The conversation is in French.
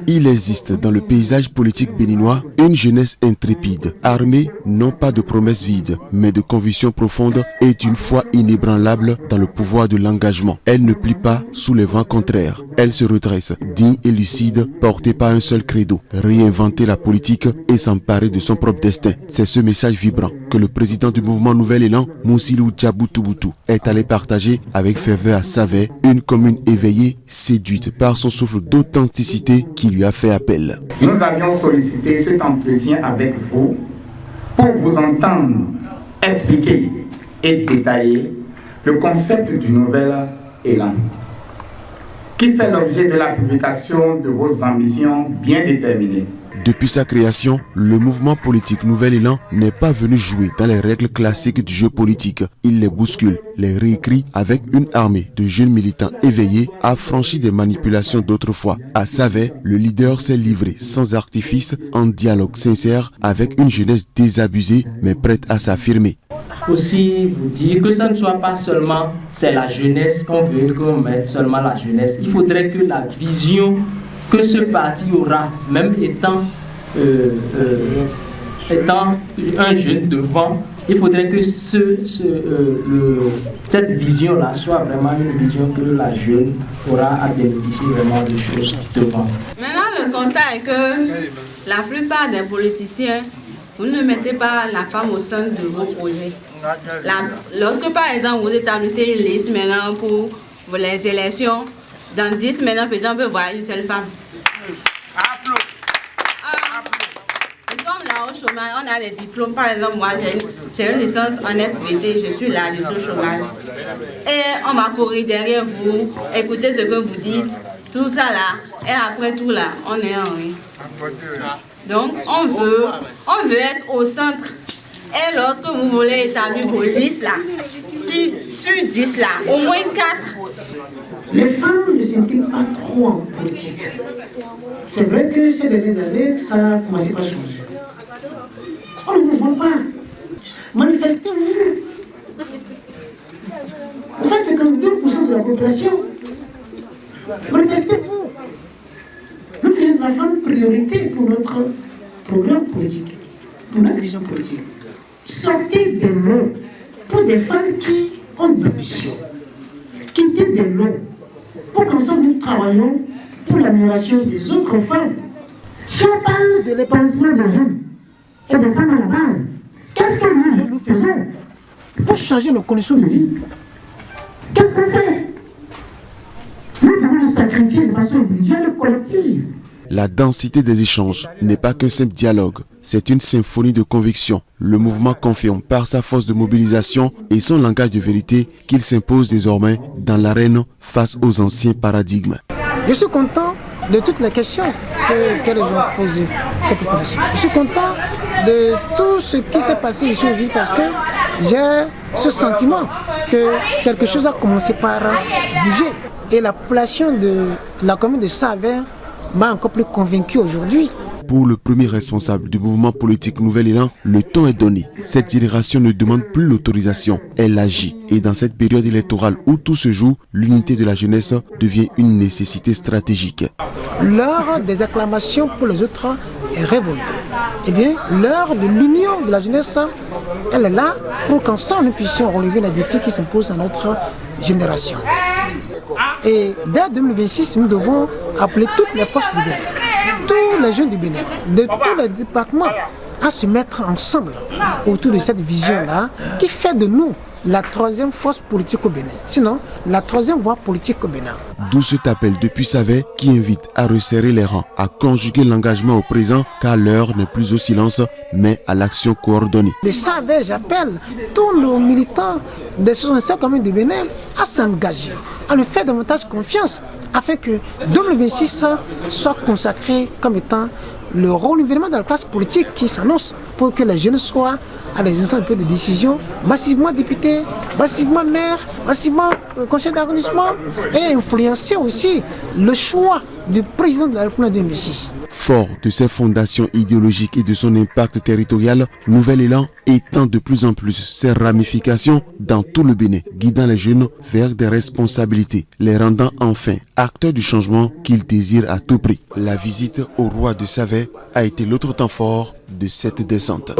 Il existe dans le paysage politique béninois une jeunesse intrépide, armée non pas de promesses vides, mais de convictions profondes et d'une foi inébranlable dans le pouvoir de l'engagement. Elle ne plie pas sous les vents contraires. Elle se redresse, digne et lucide, portée par un seul credo, réinventer la politique et s'emparer de son propre destin. C'est ce message vibrant que le président du mouvement Nouvel Élan, Moussilou Djaboutouboutou, est allé partager avec ferveur à Savet, une commune éveillée, séduite par son souffle d'authenticité qui lui a fait appel. Nous avions sollicité cet entretien avec vous pour vous entendre expliquer et détailler le concept du Nouvel Élan, qui fait l'objet de la publication de vos ambitions bien déterminées. Depuis sa création, le mouvement politique Nouvel Élan n'est pas venu jouer dans les règles classiques du jeu politique. Il les bouscule, les réécrit avec une armée de jeunes militants éveillés, affranchis des manipulations d'autrefois. À Savet, le leader s'est livré sans artifice, en dialogue sincère avec une jeunesse désabusée mais prête à s'affirmer. Aussi vous dire que ça ne soit pas seulement c'est la jeunesse qu'on veut qu'on mette seulement la jeunesse. Il faudrait que la vision que ce parti aura, même étant un jeune devant, il faudrait que cette vision-là soit vraiment une vision que la jeune aura à bénéficier vraiment des choses devant. Maintenant, le constat est que la plupart des politiciens, vous ne mettez pas la femme au centre de vos projets. Lorsque par exemple vous établissez une liste maintenant pour les élections, dans 10 maintenant peut-être on peut voir une seule femme. Nous sommes là au chômage, on a des diplômes. Par exemple, moi j'ai une licence en SVT, je suis là, je suis au chômage. Et on m'a couru derrière vous, écoutez ce que vous dites, tout ça là. Et après tout là, on est en rien. Donc on veut être au centre. Et lorsque vous voulez établir vos listes là, si sur 10 là, au moins 4. Les femmes ne s'impliquent pas trop en politique. C'est vrai que ces dernières années, ça a commencé à changer. On ne vous voit pas. Manifestez-vous. Enfin, 52% de la population. Manifestez-vous. Nous faisons de la femme priorité pour notre programme politique, pour notre vision politique. Sortez des lots pour des femmes qui ont de l'ambition. Quittez des lots pour qu'ensemble nous travaillons pour l'amélioration des autres femmes. Si on parle de l'épanouissement des jeunes et des femmes à la base, qu'est-ce que nous faisons pour changer nos conditions de vie? Qu'est-ce qu'on fait? Nous devons nous sacrifier de façon individuelle et collective. La densité des échanges n'est pas qu'un simple dialogue, c'est une symphonie de conviction. Le mouvement confirme par sa force de mobilisation et son langage de vérité qu'il s'impose désormais dans l'arène face aux anciens paradigmes. Je suis content de toutes les questions que les gens ont posées. Je suis content de tout ce qui s'est passé ici aujourd'hui parce que j'ai ce sentiment que quelque chose a commencé par bouger. Et la population de la commune de Savet m'a encore plus convaincu aujourd'hui. Pour le premier responsable du mouvement politique Nouvel Élan, le ton est donné. Cette génération ne demande plus l'autorisation, elle agit. Et dans cette période électorale où tout se joue, l'unité de la jeunesse devient une nécessité stratégique. L'heure des acclamations pour les autres est révolue. Eh bien, l'heure de l'union de la jeunesse, elle est là pour qu'ensemble nous puissions relever les défis qui s'imposent à notre génération. Et dès 2026, nous devons appeler toutes les forces du Bénin, tous les jeunes du Bénin, de tous les départements, à se mettre ensemble autour de cette vision-là qui fait de nous la troisième force politique au Bénin, sinon la troisième voie politique au Bénin. D'où cet appel depuis Savet qui invite à resserrer les rangs, à conjuguer l'engagement au présent car l'heure n'est plus au silence mais à l'action coordonnée. De Savet, j'appelle tous nos militants des 65 communes du Bénin à s'engager, à nous faire davantage confiance afin que 2026 soit consacré comme étant le renouvellement de la classe politique qui s'annonce pour que les jeunes soient à des instants de décision, massivement députés, massivement maires, massivement conseil d'arrondissement et influencer aussi le choix du président de la République en 2006. Fort de ses fondations idéologiques et de son impact territorial, Nouvel Élan étend de plus en plus ses ramifications dans tout le Bénin, guidant les jeunes vers des responsabilités, les rendant enfin acteurs du changement qu'ils désirent à tout prix. La visite au roi de Savè a été l'autre temps fort de cette descente.